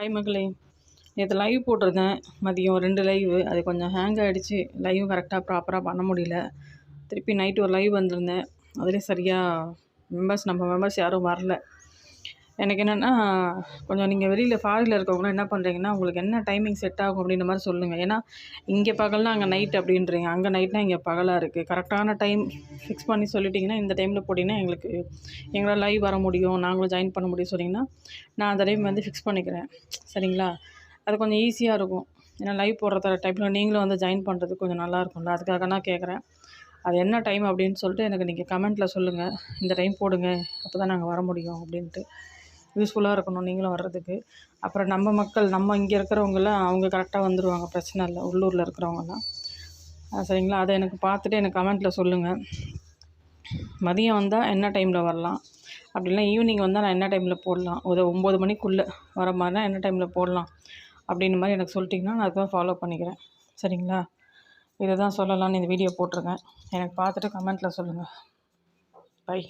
Hi மகளே, நேற்று live போட்டிருந்தேன். மதியம் 2 லைவு. அது கொஞ்சம் ஹேங் ஆகிடுச்சு. லைவும் கரெக்டாக ப்ராப்பராக பண்ண முடியல. திருப்பி நைட்டு ஒரு லைவ் வந்திருந்தேன். அதுலேயும் சரியாக நம்ம மெம்பர்ஸ் யாரும் வரல. எனக்கு என்னென்னா, கொஞ்சம் நீங்கள் வெளியில் ஃபாரினில் இருக்கவங்களாம் என்ன பண்ணுறீங்கன்னா, உங்களுக்கு என்ன டைமிங் செட் ஆகும் அப்படின்ற மாதிரி சொல்லுங்கள். ஏன்னா இங்கே பகல்னா அங்கே நைட் அப்படின்றீங்க, அங்கே நைட்னா இங்கே பகலாக இருக்குது. கரெக்டான டைம் ஃபிக்ஸ் பண்ணி சொல்லிட்டிங்கன்னா, இந்த டைமில் போட்டிங்கன்னா எங்களால் லைவ் வர முடியும், நாங்களும் ஜாயின் பண்ண முடியும் சொன்னிங்கன்னா, நான் அந்த டைம் ஃபிக்ஸ் பண்ணிக்கிறேன். சரிங்களா? அது கொஞ்சம் ஈஸியாக இருக்கும். ஏன்னா லைவ் போடுற டைமில் நீங்களும் ஜாயின் பண்ணுறதுக்கு கொஞ்சம் நல்லாயிருக்கும்ல. அதுக்காக நான் கேட்குறேன். அது என்ன டைம் அப்படின்னு சொல்லிட்டு எனக்கு நீங்கள் கமெண்ட்டில் சொல்லுங்கள். இந்த டைம் போடுங்க, அப்போ தான் நாங்கள் வர முடியும் அப்படின்ட்டு. யூஸ்ஃபுல்லாக இருக்கணும் நீங்களும் வர்றதுக்கு. அப்புறம் நம்ம மக்கள், நம்ம இங்கே இருக்கிறவங்கலாம் அவங்க கரெக்டாக வந்துடுவாங்க, பிரச்சனை இல்லை. உள்ளூரில் இருக்கிறவங்கலாம் சரிங்களா? அதை எனக்கு பார்த்துட்டு எனக்கு கமெண்ட்டில் சொல்லுங்கள். மதியம் வந்தால் என்ன டைமில் வரலாம், அப்படின்னா ஈவினிங் வந்தால் நான் என்ன டைமில் போடலாம், ஒரு 9 மணிக்குள்ளே வர மாதிரினா என்ன டைமில் போடலாம் அப்படின்ற மாதிரி எனக்கு சொல்லிட்டிங்கன்னா நான் அதுதான் ஃபாலோ பண்ணிக்கிறேன். சரிங்களா? இதை தான் சொல்லலான்னு இந்த வீடியோ போட்டிருக்கேன். எனக்கு பார்த்துட்டு கமெண்ட்டில் சொல்லுங்கள். பை.